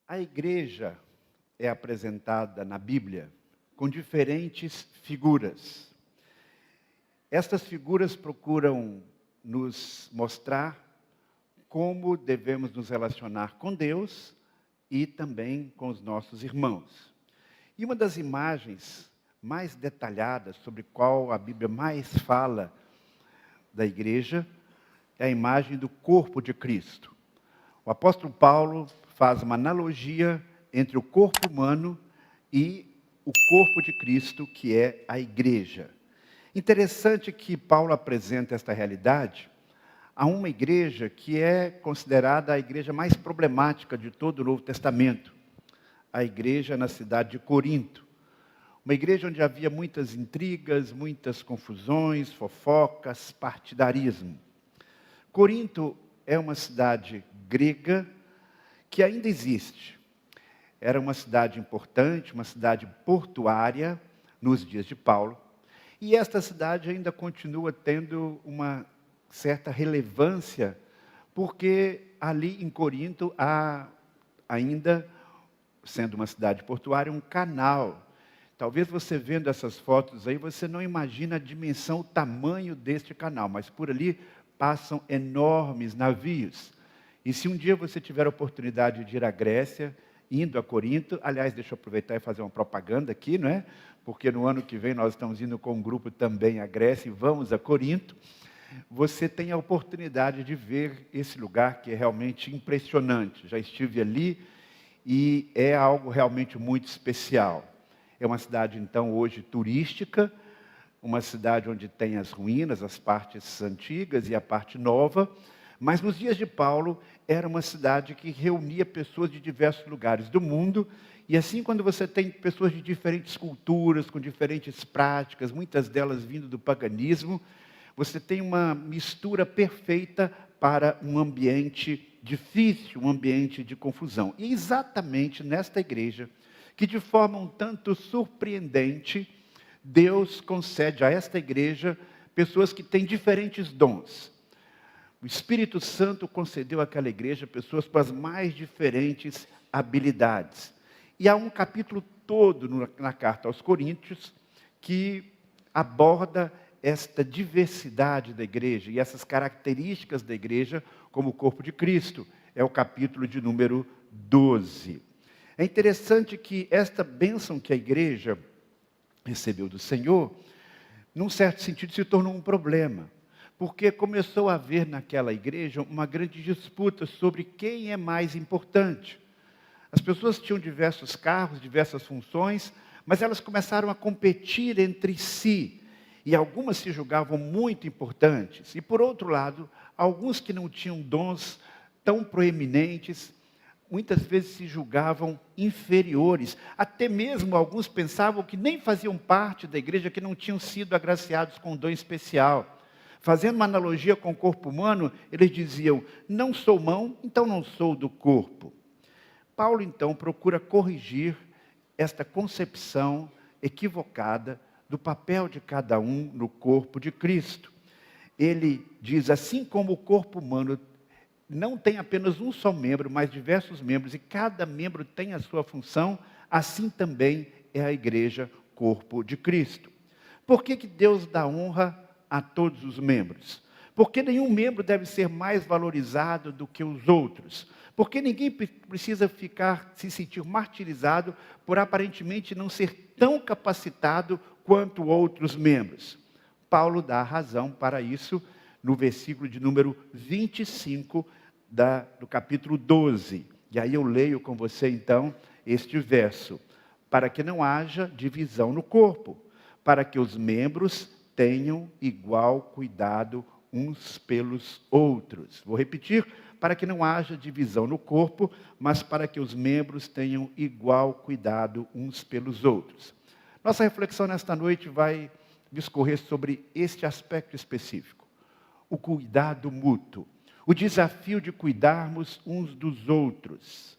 A igreja é apresentada na Bíblia com diferentes figuras. Estas figuras procuram nos mostrar como devemos nos relacionar com Deus e também com os nossos irmãos. E uma das imagens mais detalhadas, sobre qual a Bíblia mais fala da igreja, é a imagem do corpo de Cristo. O apóstolo Paulo faz uma analogia entre o corpo humano e o corpo de Cristo, que é a igreja. Interessante que Paulo apresenta esta realidade a uma igreja que é considerada a igreja mais problemática de todo o Novo Testamento, a igreja na cidade de Corinto. Uma igreja onde havia muitas intrigas, muitas confusões, fofocas, partidarismo. Corinto é uma cidade grega que ainda existe. Era uma cidade importante, uma cidade portuária nos dias de Paulo. E esta cidade ainda continua tendo uma certa relevância, porque ali em Corinto há ainda, sendo uma cidade portuária, um canal. Talvez você vendo essas fotos aí, você não imagina a dimensão, o tamanho deste canal, mas por ali passam enormes navios. E se um dia você tiver a oportunidade de ir à Grécia, indo a Corinto, aliás, deixa eu aproveitar e fazer uma propaganda aqui, não é? Porque no ano que vem nós estamos indo com um grupo também à Grécia e vamos a Corinto. Você tem a oportunidade de ver esse lugar que é realmente impressionante. Já estive ali e é algo realmente muito especial. É uma cidade, então, hoje turística, uma cidade onde tem as ruínas, as partes antigas e a parte nova, mas nos dias de Paulo era uma cidade que reunia pessoas de diversos lugares do mundo, e assim quando você tem pessoas de diferentes culturas, com diferentes práticas, muitas delas vindo do paganismo, você tem uma mistura perfeita para um ambiente difícil, um ambiente de confusão. E exatamente nesta igreja, que de forma um tanto surpreendente, Deus concede a esta igreja pessoas que têm diferentes dons. O Espírito Santo concedeu àquela igreja pessoas com as mais diferentes habilidades. E há um capítulo todo na carta aos Coríntios que aborda esta diversidade da igreja e essas características da igreja como o corpo de Cristo. É o capítulo de número 12. É interessante que esta bênção que a igreja recebeu do Senhor, num certo sentido, se tornou um problema. Porque começou a haver naquela igreja uma grande disputa sobre quem é mais importante. As pessoas tinham diversos cargos, diversas funções, mas elas começaram a competir entre si. E algumas se julgavam muito importantes. E, por outro lado, alguns que não tinham dons tão proeminentes, muitas vezes se julgavam inferiores. Até mesmo alguns pensavam que nem faziam parte da igreja, que não tinham sido agraciados com um dom especial. Fazendo uma analogia com o corpo humano, eles diziam, não sou mão, então não sou do corpo. Paulo, então, procura corrigir esta concepção equivocada do papel de cada um no corpo de Cristo. Ele diz, assim como o corpo humano não tem apenas um só membro, mas diversos membros, e cada membro tem a sua função, assim também é a igreja, corpo de Cristo. Por que Deus dá honra a todos os membros? Porque nenhum membro deve ser mais valorizado do que os outros. Porque ninguém precisa se sentir martirizado por aparentemente não ser tão capacitado quanto outros membros. Paulo dá razão para isso no versículo de número 25 do capítulo 12. E aí eu leio com você então este verso. Para que não haja divisão no corpo, para que os membros tenham igual cuidado uns pelos outros. Vou repetir, para que não haja divisão no corpo, mas para que os membros tenham igual cuidado uns pelos outros. Nossa reflexão nesta noite vai discorrer sobre este aspecto específico. O cuidado mútuo. O desafio de cuidarmos uns dos outros.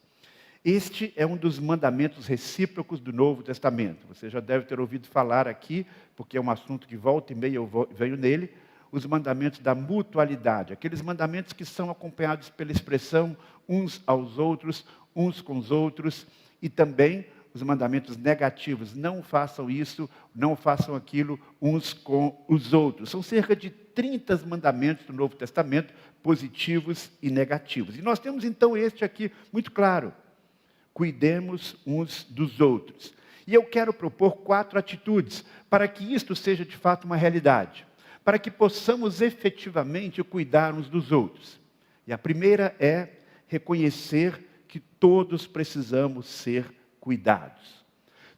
Este é um dos mandamentos recíprocos do Novo Testamento. Você já deve ter ouvido falar aqui, porque é um assunto que volta e meia eu venho nele. os mandamentos da mutualidade, aqueles mandamentos que são acompanhados pela expressão uns aos outros, uns com os outros, e também os mandamentos negativos, não façam isso, não façam aquilo uns com os outros. São cerca de 30 mandamentos do Novo Testamento, positivos e negativos. E nós temos então este aqui muito claro: cuidemos uns dos outros. E eu quero propor 4 atitudes para que isto seja de fato uma realidade, para que possamos efetivamente cuidar uns dos outros. E a primeira é reconhecer que todos precisamos ser cuidados.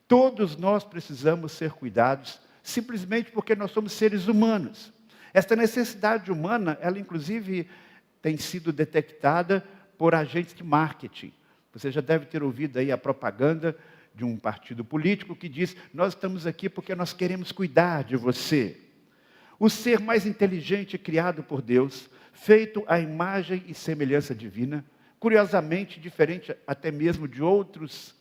Todos nós precisamos ser cuidados, simplesmente porque nós somos seres humanos. Esta necessidade humana, ela inclusive tem sido detectada por agentes de marketing. Você já deve ter ouvido aí a propaganda de um partido político que diz: nós estamos aqui porque nós queremos cuidar de você. O ser mais inteligente criado por Deus, feito à imagem e semelhança divina, curiosamente diferente até mesmo de outros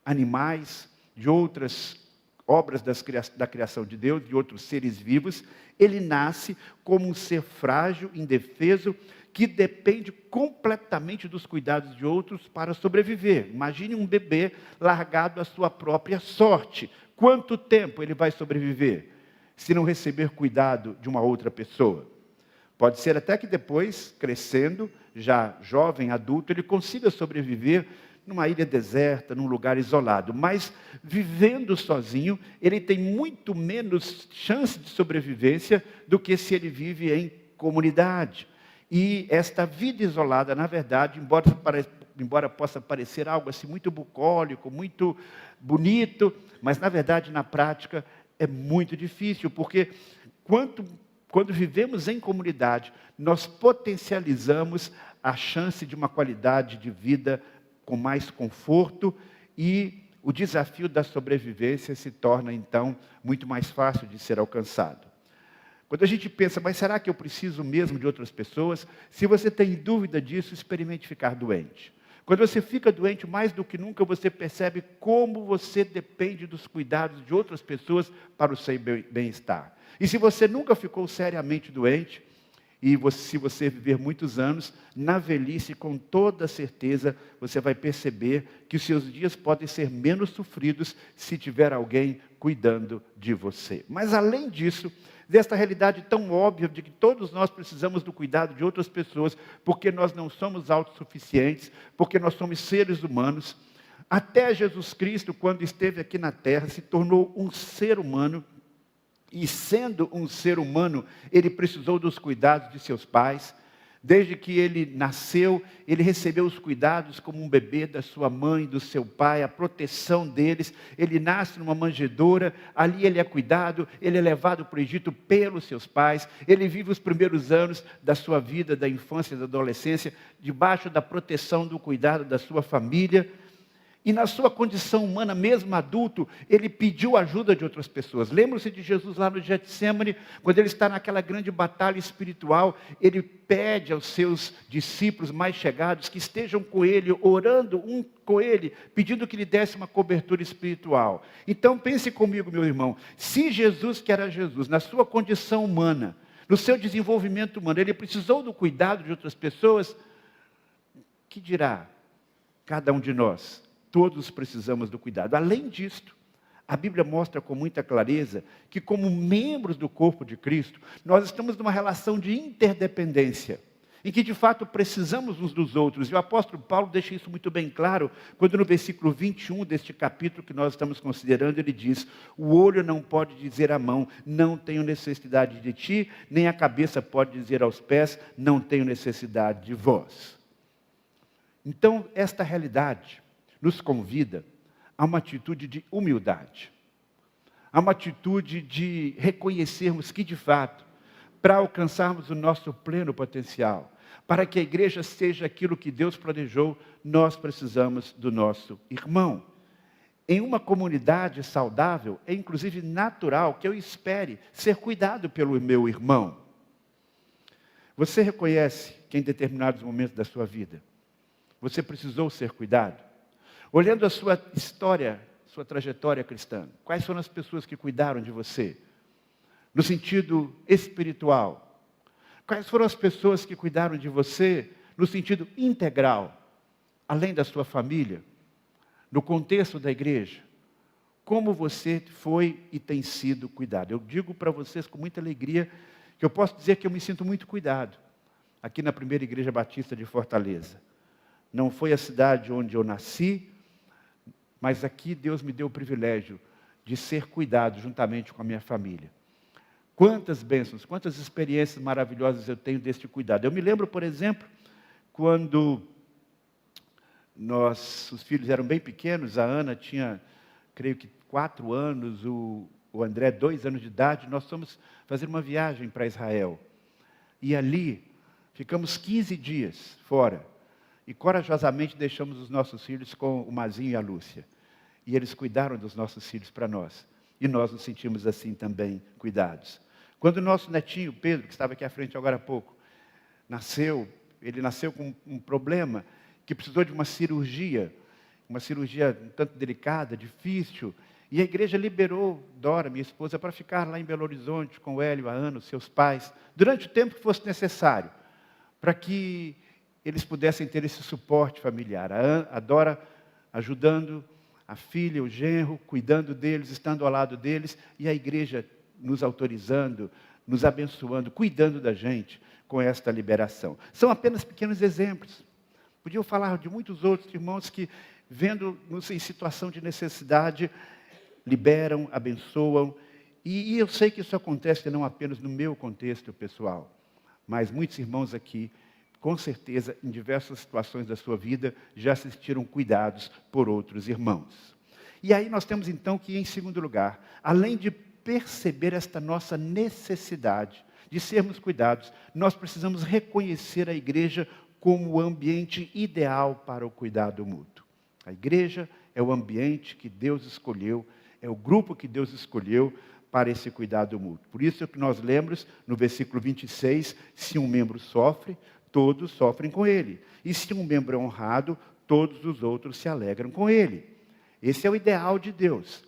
animais, de outras obras da criação de Deus, de outros seres vivos, ele nasce como um ser frágil, indefeso, que depende completamente dos cuidados de outros para sobreviver. Imagine um bebê largado à sua própria sorte. Quanto tempo ele vai sobreviver se não receber cuidado de uma outra pessoa? Pode ser até que depois, crescendo, já jovem, adulto, ele consiga sobreviver numa ilha deserta, num lugar isolado. Mas, vivendo sozinho, ele tem muito menos chance de sobrevivência do que se ele vive em comunidade. E esta vida isolada, na verdade, embora possa parecer algo assim muito bucólico, muito bonito, mas, na verdade, na prática, é muito difícil, porque quando vivemos em comunidade, nós potencializamos a chance de uma qualidade de vida com mais conforto, e o desafio da sobrevivência se torna, então, muito mais fácil de ser alcançado. Quando a gente pensa: mas será que eu preciso mesmo de outras pessoas? Se você tem dúvida disso, experimente ficar doente. Quando você fica doente, mais do que nunca, você percebe como você depende dos cuidados de outras pessoas para o seu bem-estar. E se você nunca ficou seriamente doente, e se você viver muitos anos, na velhice, com toda certeza, você vai perceber que os seus dias podem ser menos sofridos se tiver alguém cuidando de você. Mas, além disso, desta realidade tão óbvia de que todos nós precisamos do cuidado de outras pessoas, porque nós não somos autossuficientes, porque nós somos seres humanos, até Jesus Cristo, quando esteve aqui na terra, se tornou um ser humano. E sendo um ser humano, ele precisou dos cuidados de seus pais. Desde que ele nasceu, ele recebeu os cuidados como um bebê da sua mãe, do seu pai, a proteção deles. Ele nasce numa manjedoura, ali ele é cuidado, ele é levado para o Egito pelos seus pais. Ele vive os primeiros anos da sua vida, da infância e da adolescência, debaixo da proteção, do cuidado da sua família. E na sua condição humana, mesmo adulto, ele pediu ajuda de outras pessoas. Lembram-se de Jesus lá no Getsêmani, quando ele está naquela grande batalha espiritual, ele pede aos seus discípulos mais chegados que estejam com ele, orando um com ele, pedindo que lhe desse uma cobertura espiritual. Então pense comigo, meu irmão, se Jesus, que era Jesus, na sua condição humana, no seu desenvolvimento humano, ele precisou do cuidado de outras pessoas, que dirá cada um de nós? Todos precisamos do cuidado. Além disto, a Bíblia mostra com muita clareza que, como membros do corpo de Cristo, nós estamos numa relação de interdependência, em que de fato precisamos uns dos outros. E o apóstolo Paulo deixa isso muito bem claro, quando no versículo 21 deste capítulo que nós estamos considerando, ele diz: o olho não pode dizer à mão, não tenho necessidade de ti, nem a cabeça pode dizer aos pés, não tenho necessidade de vós. Então, esta realidade nos convida a uma atitude de humildade, a uma atitude de reconhecermos que, de fato, para alcançarmos o nosso pleno potencial, para que a igreja seja aquilo que Deus planejou, nós precisamos do nosso irmão. Em uma comunidade saudável, é inclusive natural que eu espere ser cuidado pelo meu irmão. Você reconhece que em determinados momentos da sua vida, você precisou ser cuidado? Olhando a sua história, sua trajetória cristã, quais foram as pessoas que cuidaram de você? No sentido espiritual, Quais foram as pessoas que cuidaram de você no sentido integral, além da sua família, no contexto da igreja? Como você foi e tem sido cuidado? Eu digo para vocês com muita alegria que eu posso dizer que eu me sinto muito cuidado aqui na primeira igreja batista de Fortaleza. Não foi a cidade onde eu nasci, mas aqui Deus me deu o privilégio de ser cuidado juntamente com a minha família. Quantas bênçãos, quantas experiências maravilhosas eu tenho deste cuidado. Eu me lembro, por exemplo, quando os filhos eram bem pequenos, a Ana tinha, creio que 4 anos, o André 2 anos de idade, nós fomos fazer uma viagem para Israel. E ali, ficamos 15 dias fora. E corajosamente deixamos os nossos filhos com o Mazinho e a Lúcia. E eles cuidaram dos nossos filhos para nós. E nós nos sentimos assim também cuidados. Quando o nosso netinho, Pedro, que estava aqui à frente agora há pouco, ele nasceu com um problema que precisou de uma cirurgia um tanto delicada, difícil. E a igreja liberou Dora, minha esposa, para ficar lá em Belo Horizonte com o Hélio, a Ana, os seus pais, durante o tempo que fosse necessário, para que eles pudessem ter esse suporte familiar. A Dora ajudando a filha, o genro, cuidando deles, estando ao lado deles, e a igreja nos autorizando, nos abençoando, cuidando da gente com esta liberação. São apenas pequenos exemplos. Podia falar de muitos outros irmãos que, vendo-nos em situação de necessidade, liberam, abençoam. E eu sei que isso acontece não apenas no meu contexto pessoal, mas muitos irmãos aqui, com certeza, em diversas situações da sua vida, já se sentiram cuidados por outros irmãos. E aí nós temos então que, em segundo lugar, além de perceber esta nossa necessidade de sermos cuidados, nós precisamos reconhecer a igreja como o ambiente ideal para o cuidado mútuo. A igreja é o ambiente que Deus escolheu, é o grupo que Deus escolheu para esse cuidado mútuo. Por isso que nós lemos no versículo 26, se um membro sofre, todos sofrem com ele. E se um membro é honrado, todos os outros se alegram com ele. Esse é o ideal de Deus.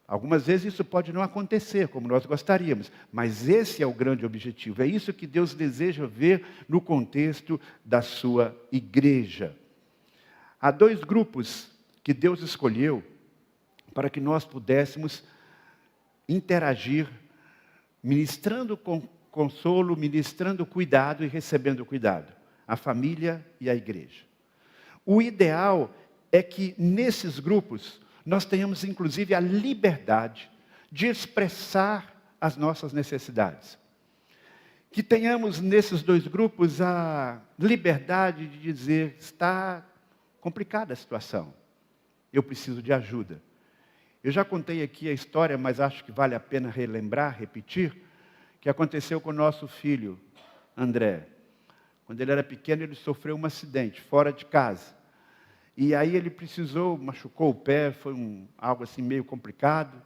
Algumas vezes isso pode não acontecer como nós gostaríamos, mas esse é o grande objetivo. É isso que Deus deseja ver no contexto da sua igreja. Há 2 grupos que Deus escolheu para que nós pudéssemos interagir, ministrando consolo, ministrando cuidado e recebendo cuidado. A família e a igreja. O ideal é que nesses grupos nós tenhamos inclusive a liberdade de expressar as nossas necessidades. Que tenhamos nesses 2 grupos a liberdade de dizer, está complicada a situação, eu preciso de ajuda. Eu já contei aqui a história, mas acho que vale a pena relembrar, repetir, que aconteceu com o nosso filho, André. Quando ele era pequeno, ele sofreu um acidente fora de casa. E aí ele machucou o pé, foi algo assim meio complicado,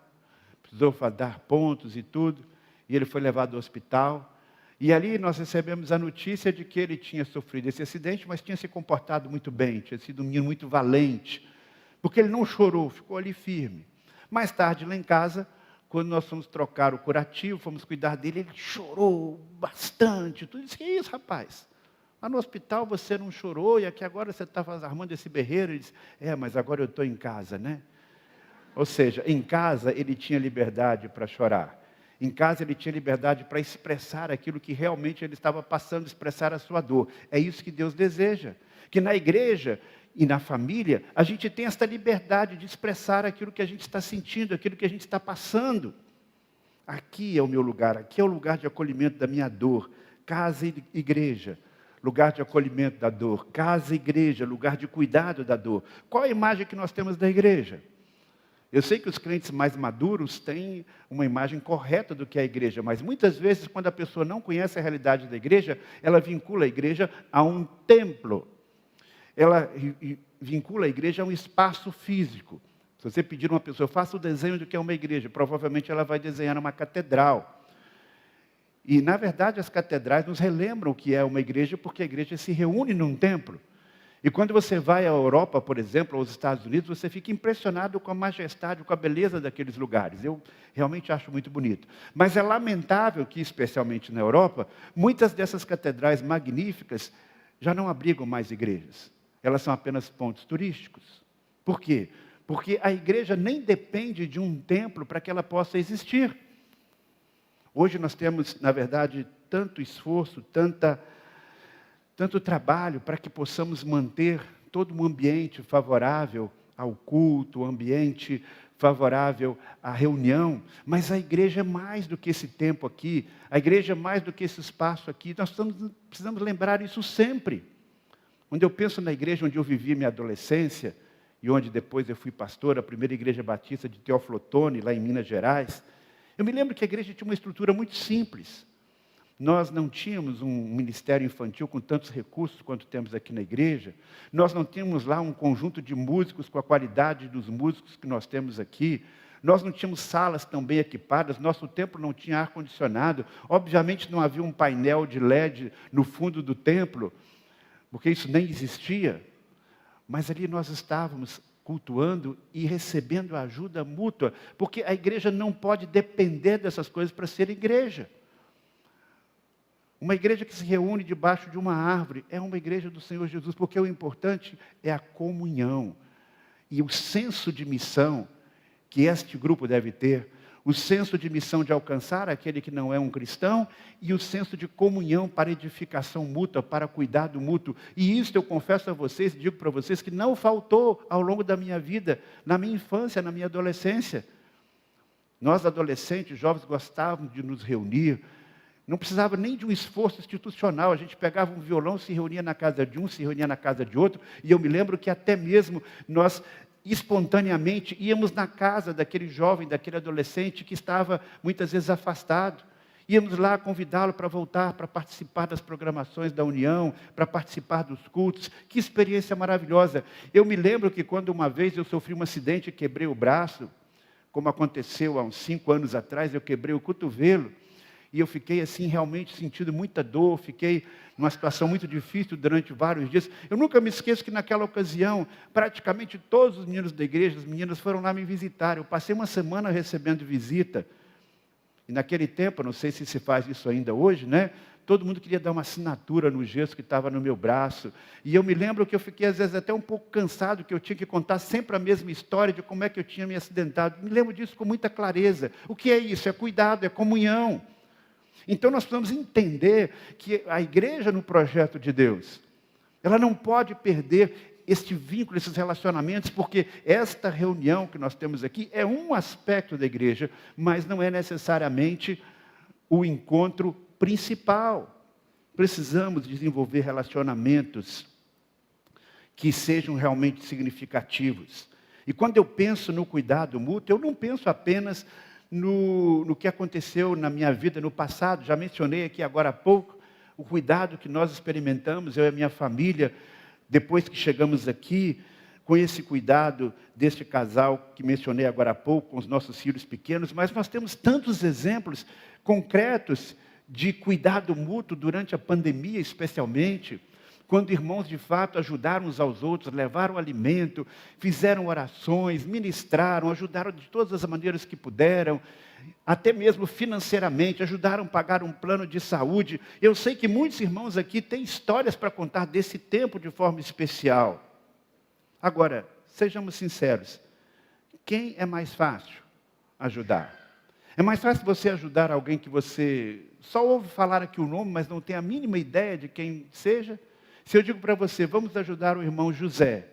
precisou dar pontos e tudo, e ele foi levado ao hospital. E ali nós recebemos a notícia de que ele tinha sofrido esse acidente, mas tinha se comportado muito bem, tinha sido um menino muito valente, porque ele não chorou, ficou ali firme. Mais tarde, lá em casa, quando nós fomos trocar o curativo, fomos cuidar dele, ele chorou bastante. Tudo disse, que é isso, rapaz? Lá no hospital você não chorou e aqui agora você está armando esse berreiro. Ele disse, mas agora eu estou em casa, né? Ou seja, em casa ele tinha liberdade para chorar. Em casa ele tinha liberdade para expressar aquilo que realmente ele estava passando, expressar a sua dor. É isso que Deus deseja. Que na igreja e na família, a gente tem esta liberdade de expressar aquilo que a gente está sentindo, aquilo que a gente está passando. Aqui é o meu lugar, aqui é o lugar de acolhimento da minha dor. Casa e igreja. Lugar de acolhimento da dor, casa e igreja, lugar de cuidado da dor. Qual a imagem que nós temos da igreja? Eu sei que os crentes mais maduros têm uma imagem correta do que é a igreja, mas muitas vezes, quando a pessoa não conhece a realidade da igreja, ela vincula a igreja a um templo. Ela vincula a igreja a um espaço físico. Se você pedir a uma pessoa, faça o desenho do que é uma igreja, provavelmente ela vai desenhar uma catedral. E, na verdade, as catedrais nos relembram o que é uma igreja, porque a igreja se reúne num templo. E quando você vai à Europa, por exemplo, aos Estados Unidos, você fica impressionado com a majestade, com a beleza daqueles lugares. Eu realmente acho muito bonito. Mas é lamentável que, especialmente na Europa, muitas dessas catedrais magníficas já não abrigam mais igrejas. Elas são apenas pontos turísticos. Por quê? Porque a igreja nem depende de um templo para que ela possa existir. Hoje nós temos, na verdade, tanto esforço, tanto trabalho para que possamos manter todo um ambiente favorável ao culto, um ambiente favorável à reunião, mas a igreja é mais do que esse tempo aqui, a igreja é mais do que esse espaço aqui, nós precisamos lembrar isso sempre. Quando eu penso na igreja onde eu vivi minha adolescência, e onde depois eu fui pastor, a primeira igreja batista de Teófilo Otoni, lá em Minas Gerais, eu me lembro que a igreja tinha uma estrutura muito simples. Nós não tínhamos um ministério infantil com tantos recursos quanto temos aqui na igreja. Nós não tínhamos lá um conjunto de músicos com a qualidade dos músicos que nós temos aqui. Nós não tínhamos salas tão bem equipadas. Nosso templo não tinha ar-condicionado. Obviamente não havia um painel de LED no fundo do templo, porque isso nem existia. Mas ali nós estávamos cultuando e recebendo ajuda mútua, porque a igreja não pode depender dessas coisas para ser igreja. Uma igreja que se reúne debaixo de uma árvore é uma igreja do Senhor Jesus, porque o importante é a comunhão e o senso de missão que este grupo deve ter, o senso de missão de alcançar aquele que não é um cristão e o senso de comunhão para edificação mútua, para cuidado mútuo. E isso eu confesso a vocês, digo para vocês, que não faltou ao longo da minha vida, na minha infância, na minha adolescência. Nós, adolescentes, jovens, gostávamos de nos reunir. Não precisava nem de um esforço institucional. A gente pegava um violão, se reunia na casa de um, se reunia na casa de outro. E eu me lembro que até mesmo nós, espontaneamente, íamos na casa daquele jovem, daquele adolescente que estava muitas vezes afastado. Íamos lá convidá-lo para voltar, para participar das programações da União, para participar dos cultos. Que experiência maravilhosa. Eu me lembro que quando uma vez eu sofri um acidente e quebrei o braço, como aconteceu há uns 5 anos atrás, eu quebrei o cotovelo. E eu fiquei assim, realmente sentindo muita dor, fiquei numa situação muito difícil durante vários dias. Eu nunca me esqueço que naquela ocasião, praticamente todos os meninos da igreja, as meninas foram lá me visitar. Eu passei uma semana recebendo visita. E naquele tempo, não sei se se faz isso ainda hoje, né? Todo mundo queria dar uma assinatura no gesso que estava no meu braço. E eu me lembro que eu fiquei, às vezes, até um pouco cansado, que eu tinha que contar sempre a mesma história de como é que eu tinha me acidentado. Me lembro disso com muita clareza. O que é isso? É cuidado, é comunhão. Então nós precisamos entender que a igreja no projeto de Deus, ela não pode perder este vínculo, esses relacionamentos, porque esta reunião que nós temos aqui é um aspecto da igreja, mas não é necessariamente o encontro principal. Precisamos desenvolver relacionamentos que sejam realmente significativos. E quando eu penso no cuidado mútuo, eu não penso apenas no que aconteceu na minha vida no passado. Já mencionei aqui agora há pouco o cuidado que nós experimentamos, eu e a minha família, depois que chegamos aqui, com esse cuidado deste casal que mencionei agora há pouco, com os nossos filhos pequenos, mas nós temos tantos exemplos concretos de cuidado mútuo durante a pandemia, especialmente, quando irmãos de fato ajudaram uns aos outros, levaram alimento, fizeram orações, ministraram, ajudaram de todas as maneiras que puderam, até mesmo financeiramente, ajudaram a pagar um plano de saúde. Eu sei que muitos irmãos aqui têm histórias para contar desse tempo de forma especial. Agora, sejamos sinceros, quem é mais fácil ajudar? É mais fácil você ajudar alguém que você só ouve falar aqui o nome, mas não tem a mínima ideia de quem seja? Se eu digo para você, vamos ajudar o irmão José,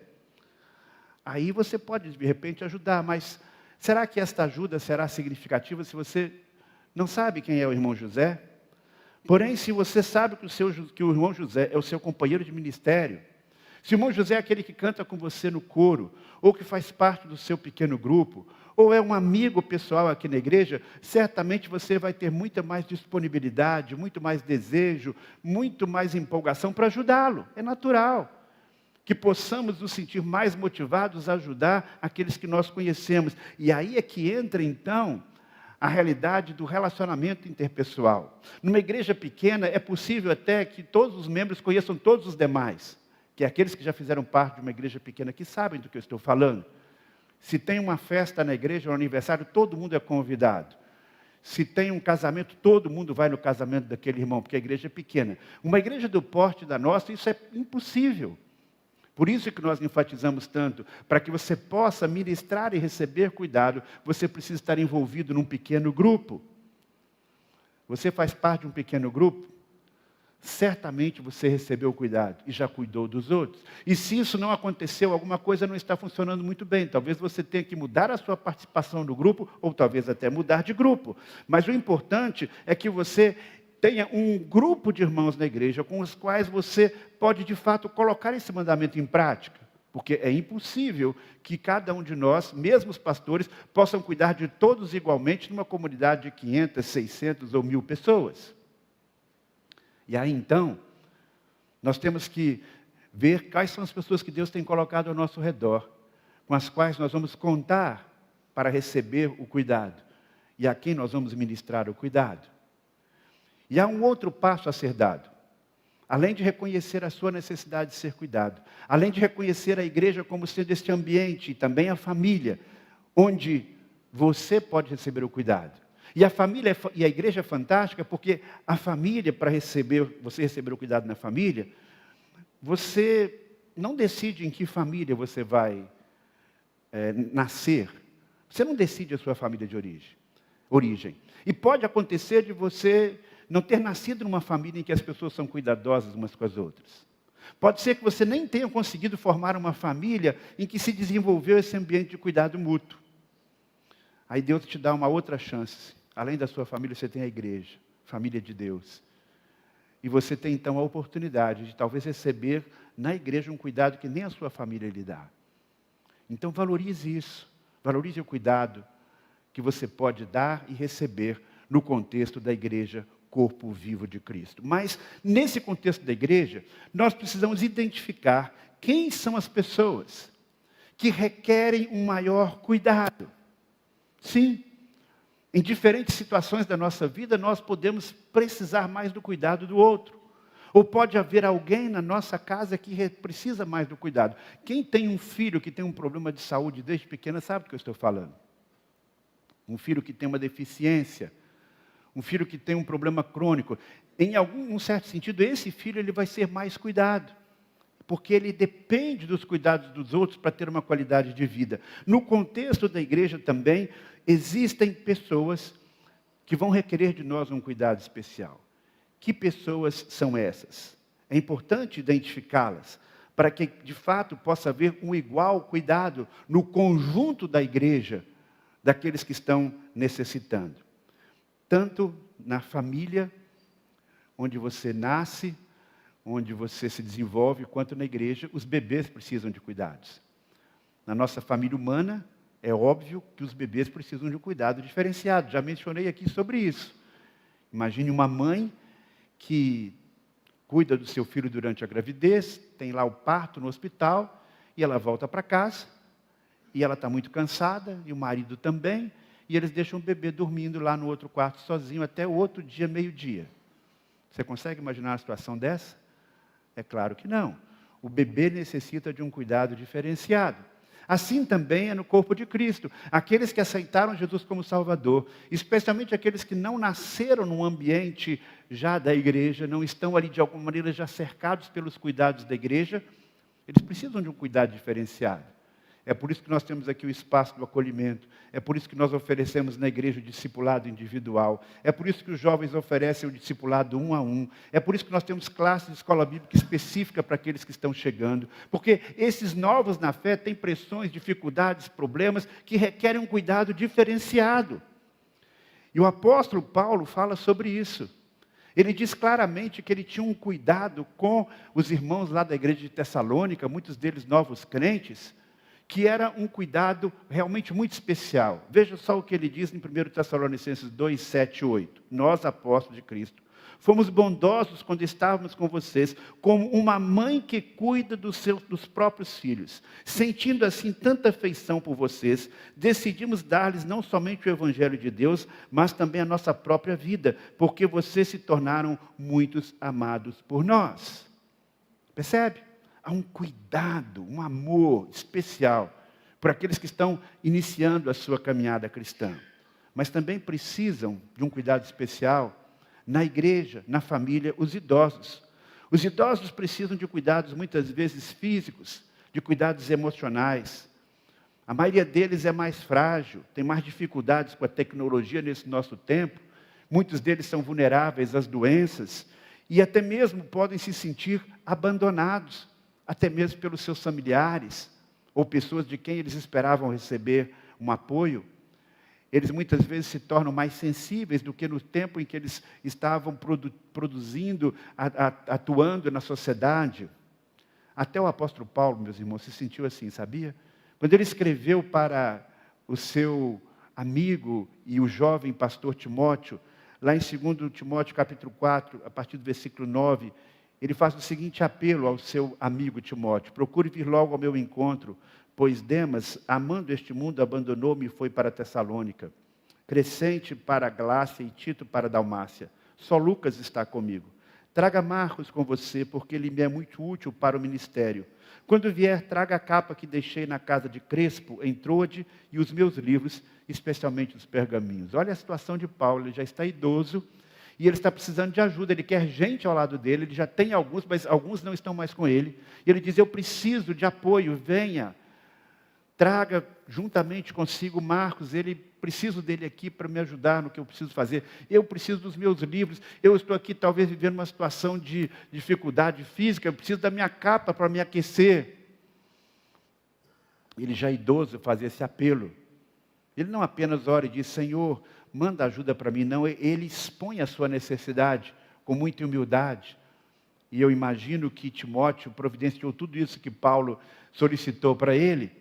aí você pode, de repente, ajudar, mas será que esta ajuda será significativa se você não sabe quem é o irmão José? Porém, se você sabe que o irmão José é o seu companheiro de ministério, se o irmão José é aquele que canta com você no coro, ou que faz parte do seu pequeno grupo, ou é um amigo pessoal aqui na igreja, certamente você vai ter muita mais disponibilidade, muito mais desejo, muito mais empolgação para ajudá-lo. É natural que possamos nos sentir mais motivados a ajudar aqueles que nós conhecemos. E aí é que entra, então, a realidade do relacionamento interpessoal. Numa igreja pequena, é possível até que todos os membros conheçam todos os demais. que aqueles que já fizeram parte de uma igreja pequena que sabem do que eu estou falando. Se tem uma festa na igreja, um aniversário, todo mundo é convidado. Se tem um casamento, todo mundo vai no casamento daquele irmão, porque a igreja é pequena. Uma igreja do porte da nossa, isso é impossível. Por isso que nós enfatizamos tanto, para que você possa ministrar e receber cuidado, você precisa estar envolvido num pequeno grupo. Você faz parte de um pequeno grupo? Certamente você recebeu cuidado e já cuidou dos outros. E se isso não aconteceu, alguma coisa não está funcionando muito bem. Talvez você tenha que mudar a sua participação no grupo, ou talvez até mudar de grupo. Mas o importante é que você tenha um grupo de irmãos na igreja com os quais você pode, de fato, colocar esse mandamento em prática. Porque é impossível que cada um de nós, mesmo os pastores, possam cuidar de todos igualmente numa comunidade de 500, 600 ou 1.000 pessoas. E aí, então, nós temos que ver quais são as pessoas que Deus tem colocado ao nosso redor, com as quais nós vamos contar para receber o cuidado, e a quem nós vamos ministrar o cuidado. E há um outro passo a ser dado. Além de reconhecer a sua necessidade de ser cuidado, além de reconhecer a igreja como sendo este ambiente, e também a família, onde você pode receber o cuidado. E a família e a igreja é fantástica, porque a família, para você receber o cuidado na família, você não decide em que família você vai nascer. Você não decide a sua família de origem. E pode acontecer de você não ter nascido numa família em que as pessoas são cuidadosas umas com as outras. Pode ser que você nem tenha conseguido formar uma família em que se desenvolveu esse ambiente de cuidado mútuo. Aí Deus te dá uma outra chance. Além da sua família, você tem a igreja, família de Deus. E você tem, então, a oportunidade de talvez receber na igreja um cuidado que nem a sua família lhe dá. Então, valorize isso. Valorize o cuidado que você pode dar e receber no contexto da igreja, corpo vivo de Cristo. Mas, nesse contexto da igreja, nós precisamos identificar quem são as pessoas que requerem um maior cuidado. Sim. Em diferentes situações da nossa vida, nós podemos precisar mais do cuidado do outro. Ou pode haver alguém na nossa casa que precisa mais do cuidado. Quem tem um filho que tem um problema de saúde desde pequena sabe do que eu estou falando. Um filho que tem uma deficiência, um filho que tem um problema crônico. Em algum certo sentido, esse filho ele vai ser mais cuidado. Porque ele depende dos cuidados dos outros para ter uma qualidade de vida. No contexto da igreja também, existem pessoas que vão requerer de nós um cuidado especial. Que pessoas são essas? É importante identificá-las, para que, de fato, possa haver um igual cuidado no conjunto da igreja, daqueles que estão necessitando. Tanto na família, onde você nasce, onde você se desenvolve, quanto na igreja, os bebês precisam de cuidados. Na nossa família humana, é óbvio que os bebês precisam de um cuidado diferenciado. Já mencionei aqui sobre isso. Imagine uma mãe que cuida do seu filho durante a gravidez, tem lá o parto no hospital, e ela volta para casa, e ela está muito cansada, e o marido também, e eles deixam o bebê dormindo lá no outro quarto sozinho até o outro dia, meio-dia. Você consegue imaginar uma situação dessa? É claro que não. O bebê necessita de um cuidado diferenciado. Assim também é no corpo de Cristo. Aqueles que aceitaram Jesus como Salvador, especialmente aqueles que não nasceram num ambiente já da igreja, não estão ali de alguma maneira já cercados pelos cuidados da igreja, eles precisam de um cuidado diferenciado. É por isso que nós temos aqui o espaço do acolhimento. É por isso que nós oferecemos na igreja o discipulado individual. É por isso que os jovens oferecem o discipulado 1 a 1. É por isso que nós temos classes de escola bíblica específica para aqueles que estão chegando. Porque esses novos na fé têm pressões, dificuldades, problemas que requerem um cuidado diferenciado. E o apóstolo Paulo fala sobre isso. Ele diz claramente que ele tinha um cuidado com os irmãos lá da igreja de Tessalônica, muitos deles novos crentes, que era um cuidado realmente muito especial. Veja só o que ele diz em 1 Tessalonicenses 2, 7 e 8. Nós, apóstolos de Cristo, fomos bondosos quando estávamos com vocês, como uma mãe que cuida dos próprios filhos. Sentindo assim tanta afeição por vocês, decidimos dar-lhes não somente o Evangelho de Deus, mas também a nossa própria vida, porque vocês se tornaram muitos amados por nós. Percebe? há um cuidado, um amor especial por aqueles que estão iniciando a sua caminhada cristã. Mas também precisam de um cuidado especial na igreja, na família, os idosos. Os idosos precisam de cuidados muitas vezes físicos, de cuidados emocionais. A maioria deles é mais frágil, tem mais dificuldades com a tecnologia nesse nosso tempo. Muitos deles são vulneráveis às doenças e até mesmo podem se sentir abandonados, até mesmo pelos seus familiares ou pessoas de quem eles esperavam receber um apoio. Eles muitas vezes se tornam mais sensíveis do que no tempo em que eles estavam produzindo, atuando na sociedade. Até o apóstolo Paulo, meus irmãos, se sentiu assim, sabia? Quando ele escreveu para o seu amigo e o jovem pastor Timóteo, lá em 2 Timóteo capítulo 4, a partir do versículo 9, ele faz o seguinte apelo ao seu amigo Timóteo: procure vir logo ao meu encontro, pois Demas, amando este mundo, abandonou-me e foi para Tessalônica. Crescente para a Glácia e Tito para a Dalmácia. Só Lucas está comigo. Traga Marcos com você, porque ele me é muito útil para o ministério. Quando vier, traga a capa que deixei na casa de Crespo, em Troade, e os meus livros, especialmente os pergaminhos. Olha a situação de Paulo, ele já está idoso, e ele está precisando de ajuda, ele quer gente ao lado dele, ele já tem alguns, mas alguns não estão mais com ele. E ele diz: eu preciso de apoio, venha. Traga juntamente consigo Marcos, preciso dele aqui para me ajudar no que eu preciso fazer. Eu preciso dos meus livros, eu estou aqui talvez vivendo uma situação de dificuldade física, eu preciso da minha capa para me aquecer. Ele já é idoso fazia esse apelo. Ele não apenas ora e diz: Senhor, manda ajuda para mim. Não, ele expõe a sua necessidade com muita humildade. E eu imagino que Timóteo providenciou tudo isso que Paulo solicitou para ele.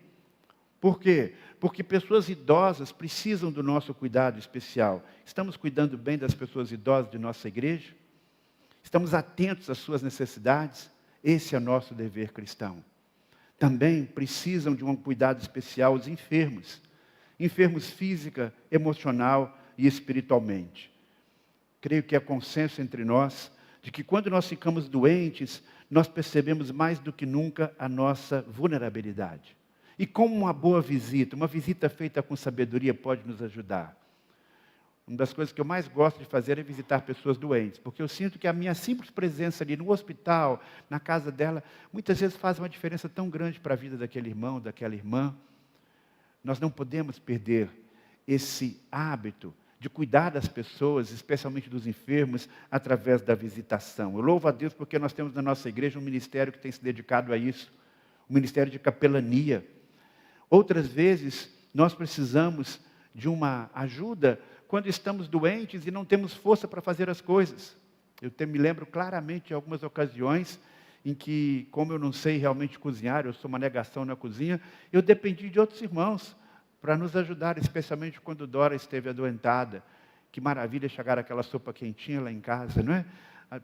Por quê? Porque pessoas idosas precisam do nosso cuidado especial. Estamos cuidando bem das pessoas idosas de nossa igreja? Estamos atentos às suas necessidades? Esse é o nosso dever cristão. Também precisam de um cuidado especial os enfermos. Enfermos física, emocional e espiritualmente. Creio que é consenso entre nós de que quando nós ficamos doentes, nós percebemos mais do que nunca a nossa vulnerabilidade. E como uma boa visita, uma visita feita com sabedoria pode nos ajudar. Uma das coisas que eu mais gosto de fazer é visitar pessoas doentes, porque eu sinto que a minha simples presença ali no hospital, na casa dela, muitas vezes faz uma diferença tão grande para a vida daquele irmão, daquela irmã. Nós não podemos perder esse hábito de cuidar das pessoas, especialmente dos enfermos, através da visitação. Eu louvo a Deus porque nós temos na nossa igreja um ministério que tem se dedicado a isso, um ministério de capelania. Outras vezes, nós precisamos de uma ajuda quando estamos doentes e não temos força para fazer as coisas. Me lembro claramente de algumas ocasiões em que, como eu não sei realmente cozinhar, eu sou uma negação na cozinha, eu dependi de outros irmãos para nos ajudar, especialmente quando Dora esteve adoentada. Que maravilha chegar aquela sopa quentinha lá em casa, não é?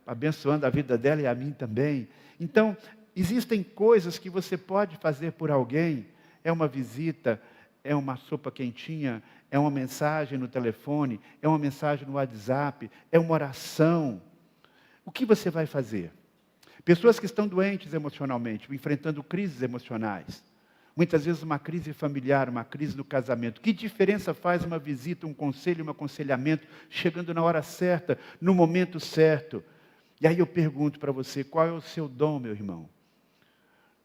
Abençoando a vida dela e a mim também. Então, existem coisas que você pode fazer por alguém. É uma visita, é uma sopa quentinha, é uma mensagem no telefone, é uma mensagem no WhatsApp, é uma oração. O que você vai fazer? Pessoas que estão doentes emocionalmente, enfrentando crises emocionais. Muitas vezes uma crise familiar, uma crise no casamento. Que diferença faz uma visita, um conselho, um aconselhamento, chegando na hora certa, no momento certo? E aí eu pergunto para você, qual é o seu dom, meu irmão?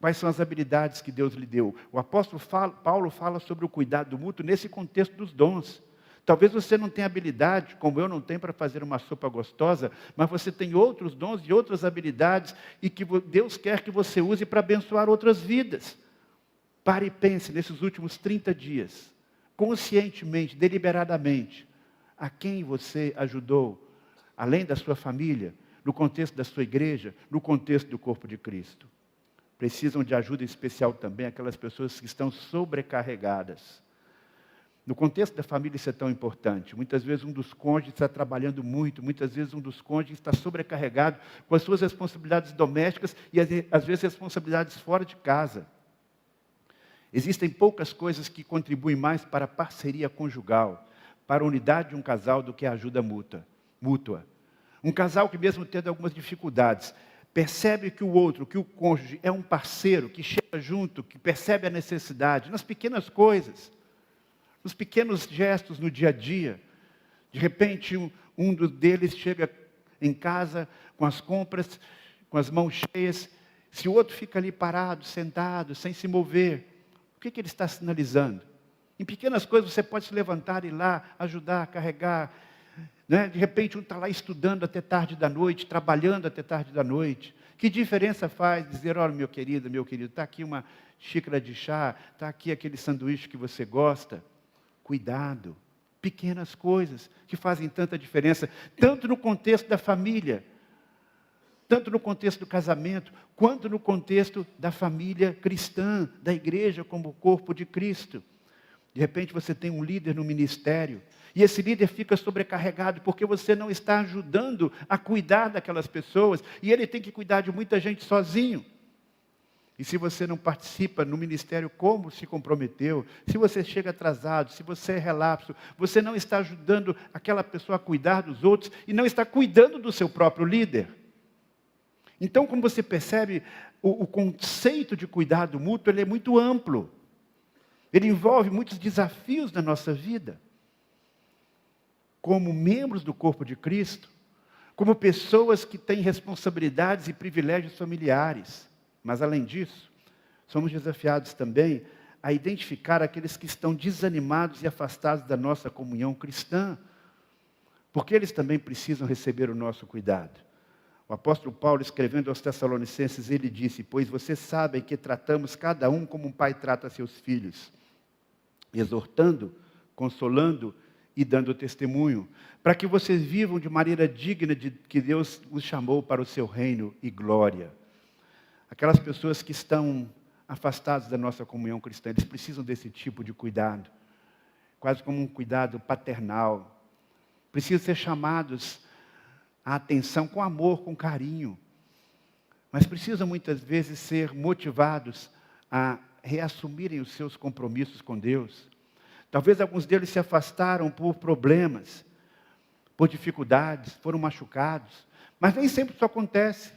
Quais são as habilidades que Deus lhe deu? O apóstolo Paulo fala sobre o cuidado mútuo nesse contexto dos dons. Talvez você não tenha habilidade, como eu não tenho, para fazer uma sopa gostosa, mas você tem outros dons e outras habilidades e que Deus quer que você use para abençoar outras vidas. Pare e pense nesses últimos 30 dias, conscientemente, deliberadamente, a quem você ajudou, além da sua família, no contexto da sua igreja, no contexto do corpo de Cristo. Precisam de ajuda especial também aquelas pessoas que estão sobrecarregadas. No contexto da família isso é tão importante. Muitas vezes um dos cônjuges está trabalhando muito, muitas vezes um dos cônjuges está sobrecarregado com as suas responsabilidades domésticas e às vezes responsabilidades fora de casa. Existem poucas coisas que contribuem mais para a parceria conjugal, para a unidade de um casal do que a ajuda mútua. Um casal que mesmo tendo algumas dificuldades, percebe que o outro, que o cônjuge é um parceiro, que chega junto, que percebe a necessidade, nas pequenas coisas, nos pequenos gestos no dia a dia. De repente, um deles chega em casa com as compras, com as mãos cheias. Se o outro fica ali parado, sentado, sem se mover, o que ele está sinalizando? Em pequenas coisas você pode se levantar e ir lá, ajudar, carregar. Né? De repente um está lá estudando até tarde da noite, trabalhando até tarde da noite. Que diferença faz dizer, olha meu querido, está aqui uma xícara de chá, está aqui aquele sanduíche que você gosta. Cuidado, pequenas coisas que fazem tanta diferença, tanto no contexto da família, tanto no contexto do casamento, quanto no contexto da família cristã, da igreja como corpo de Cristo. De repente você tem um líder no ministério, e esse líder fica sobrecarregado, porque você não está ajudando a cuidar daquelas pessoas, e ele tem que cuidar de muita gente sozinho. E se você não participa no ministério como se comprometeu, se você chega atrasado, se você é relapso, você não está ajudando aquela pessoa a cuidar dos outros, e não está cuidando do seu próprio líder. Então, como você percebe, o conceito de cuidado mútuo ele é muito amplo. Ele envolve muitos desafios na nossa vida. Como membros do corpo de Cristo, como pessoas que têm responsabilidades e privilégios familiares. Mas, além disso, somos desafiados também a identificar aqueles que estão desanimados e afastados da nossa comunhão cristã, porque eles também precisam receber o nosso cuidado. O apóstolo Paulo, escrevendo aos Tessalonicenses, ele disse, pois vocês sabem que tratamos cada um como um pai trata seus filhos, exortando, consolando e dando testemunho, para que vocês vivam de maneira digna de que Deus os chamou para o seu reino e glória. Aquelas pessoas que estão afastadas da nossa comunhão cristã, eles precisam desse tipo de cuidado, quase como um cuidado paternal. Precisam ser chamados à atenção com amor, com carinho, mas precisam muitas vezes ser motivados a reassumirem os seus compromissos com Deus. Talvez alguns deles se afastaram por problemas, por dificuldades, foram machucados, mas nem sempre isso acontece.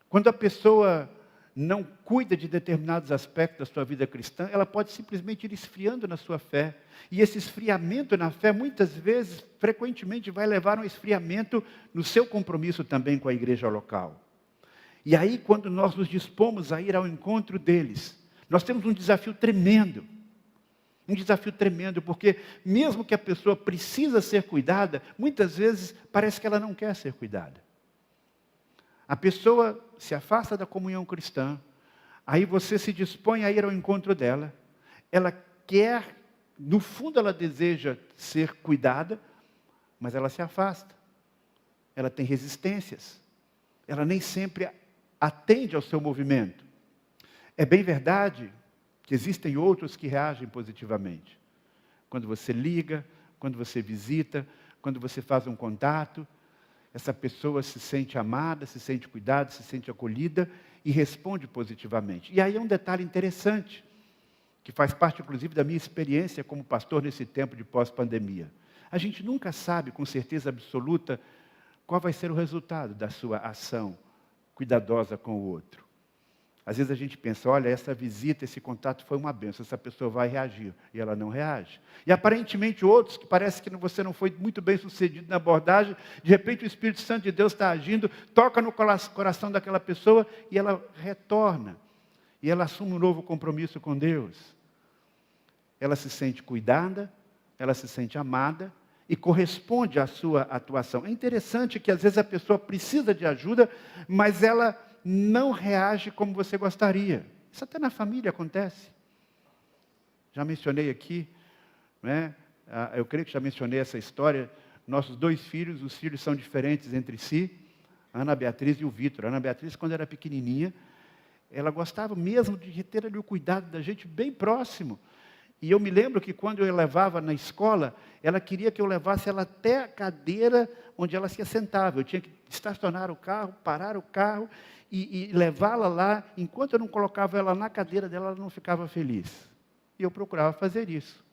Quando a pessoa não cuida de determinados aspectos da sua vida cristã, ela pode simplesmente ir esfriando na sua fé. E esse esfriamento na fé, muitas vezes, frequentemente, vai levar a um esfriamento no seu compromisso também com a igreja local. E aí, quando nós nos dispomos a ir ao encontro deles, nós temos um desafio tremendo. Um desafio tremendo, porque mesmo que a pessoa precisa ser cuidada, muitas vezes parece que ela não quer ser cuidada. A pessoa se afasta da comunhão cristã, aí você se dispõe a ir ao encontro dela, ela quer, no fundo ela deseja ser cuidada, mas ela se afasta, ela tem resistências, ela nem sempre atende ao seu movimento. É bem verdade que existem outros que reagem positivamente. Quando você liga, quando você visita, quando você faz um contato, essa pessoa se sente amada, se sente cuidada, se sente acolhida e responde positivamente. E aí é um detalhe interessante, que faz parte, inclusive, da minha experiência como pastor nesse tempo de pós-pandemia. A gente nunca sabe, com certeza absoluta, qual vai ser o resultado da sua ação cuidadosa com o outro. Às vezes a gente pensa, olha, essa visita, esse contato foi uma bênção, essa pessoa vai reagir, e ela não reage. E aparentemente outros, que parece que você não foi muito bem sucedido na abordagem, de repente o Espírito Santo de Deus está agindo, toca no coração daquela pessoa, e ela retorna, e ela assume um novo compromisso com Deus. Ela se sente cuidada, ela se sente amada, e corresponde à sua atuação. É interessante que às vezes a pessoa precisa de ajuda, mas ela não reage como você gostaria. Isso até na família acontece. Já mencionei aqui, né? Eu creio que já mencionei essa história. Nossos 2 filhos, os filhos são diferentes entre si, a Ana Beatriz e o Vitor. A Ana Beatriz, quando era pequenininha, ela gostava mesmo de ter ali o cuidado da gente bem próximo. E eu me lembro que quando eu levava na escola, ela queria que eu levasse ela até a cadeira onde ela se assentava. Eu tinha que estacionar o carro, parar o carro e levá-la lá. Enquanto eu não colocava ela na cadeira dela, ela não ficava feliz. E eu procurava fazer isso.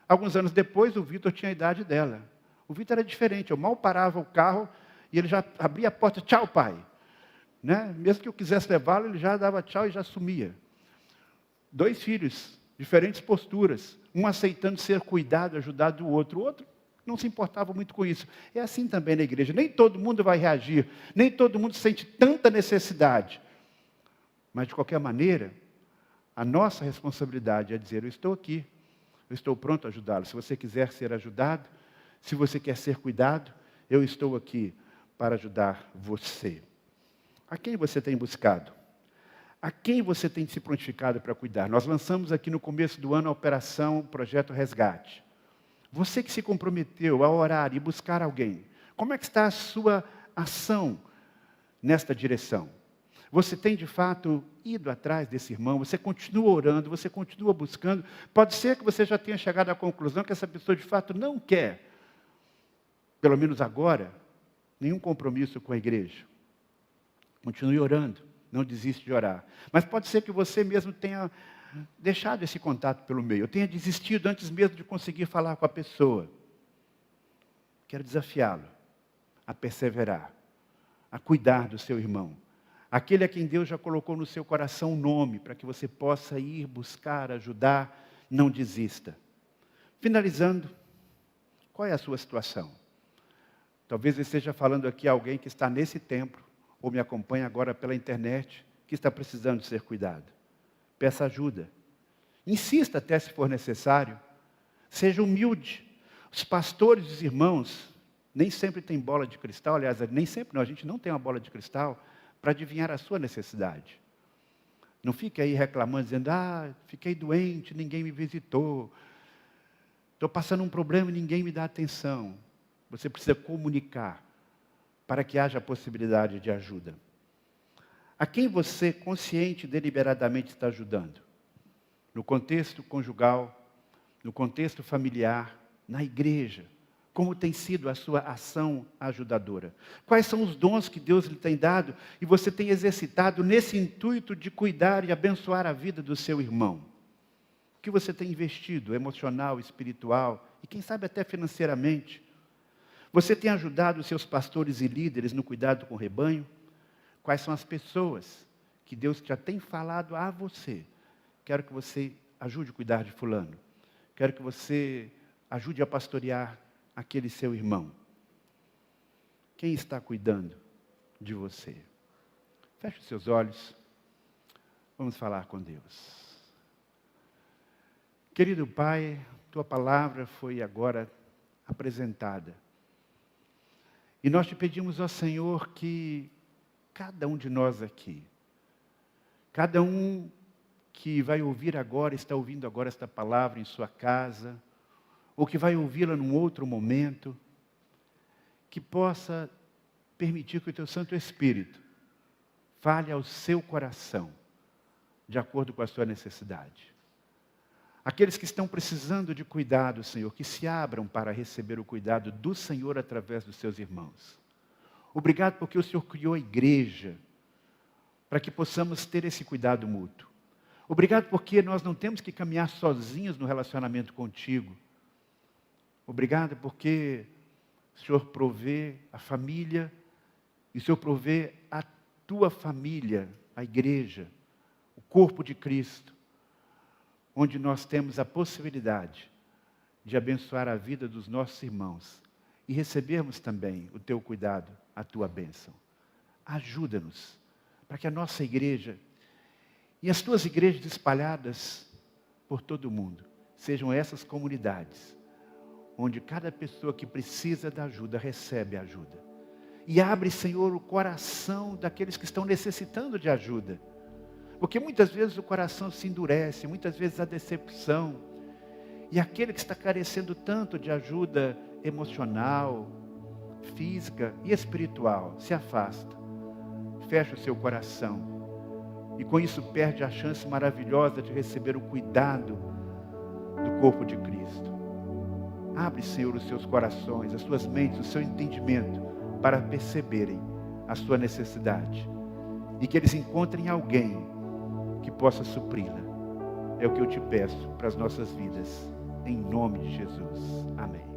Alguns anos depois, o Vitor tinha a idade dela. O Vitor era diferente. Eu mal parava o carro e ele já abria a porta. Tchau, pai. né? Mesmo que eu quisesse levá-lo, ele já dava tchau e já sumia. 2 filhos, diferentes posturas, um aceitando ser cuidado, ajudado do outro, o outro não se importava muito com isso. É assim também na igreja, nem todo mundo vai reagir, nem todo mundo sente tanta necessidade. Mas, de qualquer maneira, a nossa responsabilidade é dizer, eu estou aqui, eu estou pronto a ajudá-lo. Se você quiser ser ajudado, se você quer ser cuidado, eu estou aqui para ajudar você. A quem você tem buscado? A quem você tem se prontificado para cuidar? Nós lançamos aqui no começo do ano a operação Projeto Resgate. Você que se comprometeu a orar e buscar alguém, como é que está a sua ação nesta direção? Você tem de fato ido atrás desse irmão? Você continua orando, você continua buscando? Pode ser que você já tenha chegado à conclusão que essa pessoa de fato não quer, pelo menos agora, nenhum compromisso com a igreja. Continue orando, não desiste de orar. Mas pode ser que você mesmo tenha deixado esse contato pelo meio, eu tenha desistido antes mesmo de conseguir falar com a pessoa. Quero desafiá-lo a perseverar, a cuidar do seu irmão, aquele a quem Deus já colocou no seu coração um nome, para que você possa ir buscar, ajudar, não desista. Finalizando, qual é a sua situação? Talvez eu esteja falando aqui a alguém que está nesse templo, ou me acompanha agora pela internet, que está precisando ser cuidado. Peça ajuda. Insista até se for necessário. Seja humilde. Os pastores e os irmãos nem sempre têm bola de cristal. Aliás, nem sempre não. A gente não tem uma bola de cristal para adivinhar a sua necessidade. Não fique aí reclamando, dizendo, fiquei doente, ninguém me visitou. Estou passando um problema e ninguém me dá atenção. Você precisa comunicar para que haja a possibilidade de ajuda. A quem você, consciente e deliberadamente, está ajudando? No contexto conjugal, no contexto familiar, na igreja. Como tem sido a sua ação ajudadora? Quais são os dons que Deus lhe tem dado e você tem exercitado nesse intuito de cuidar e abençoar a vida do seu irmão? O que você tem investido emocional, espiritual e quem sabe até financeiramente? Você tem ajudado os seus pastores e líderes no cuidado com o rebanho? Quais são as pessoas que Deus já tem falado a você? Quero que você ajude a cuidar de fulano. Quero que você ajude a pastorear aquele seu irmão. Quem está cuidando de você? Feche os seus olhos. Vamos falar com Deus. Querido Pai, Tua palavra foi agora apresentada. E nós te pedimos, ó Senhor, que cada um de nós aqui, cada um que vai ouvir agora, está ouvindo agora esta palavra em sua casa, ou que vai ouvi-la num outro momento, que possa permitir que o Teu Santo Espírito fale ao seu coração, de acordo com a sua necessidade. Aqueles que estão precisando de cuidado, Senhor, que se abram para receber o cuidado do Senhor através dos seus irmãos. Obrigado porque o Senhor criou a igreja, para que possamos ter esse cuidado mútuo. Obrigado porque nós não temos que caminhar sozinhos no relacionamento contigo. Obrigado porque o Senhor provê a família, e o Senhor provê a tua família, a igreja, o corpo de Cristo, onde nós temos a possibilidade de abençoar a vida dos nossos irmãos e recebermos também o teu cuidado, a tua bênção. Ajuda-nos para que a nossa igreja e as tuas igrejas espalhadas por todo o mundo sejam essas comunidades onde cada pessoa que precisa da ajuda recebe ajuda. E abre, Senhor, o coração daqueles que estão necessitando de ajuda. Porque muitas vezes o coração se endurece, muitas vezes a decepção. E aquele que está carecendo tanto de ajuda emocional, física e espiritual, se afasta. Fecha o seu coração. E com isso perde a chance maravilhosa de receber o cuidado do corpo de Cristo. Abre, Senhor, os seus corações, as suas mentes, o seu entendimento, para perceberem a sua necessidade. E que eles encontrem alguém que possa supri-la. É o que eu te peço para as nossas vidas. Em nome de Jesus. Amém.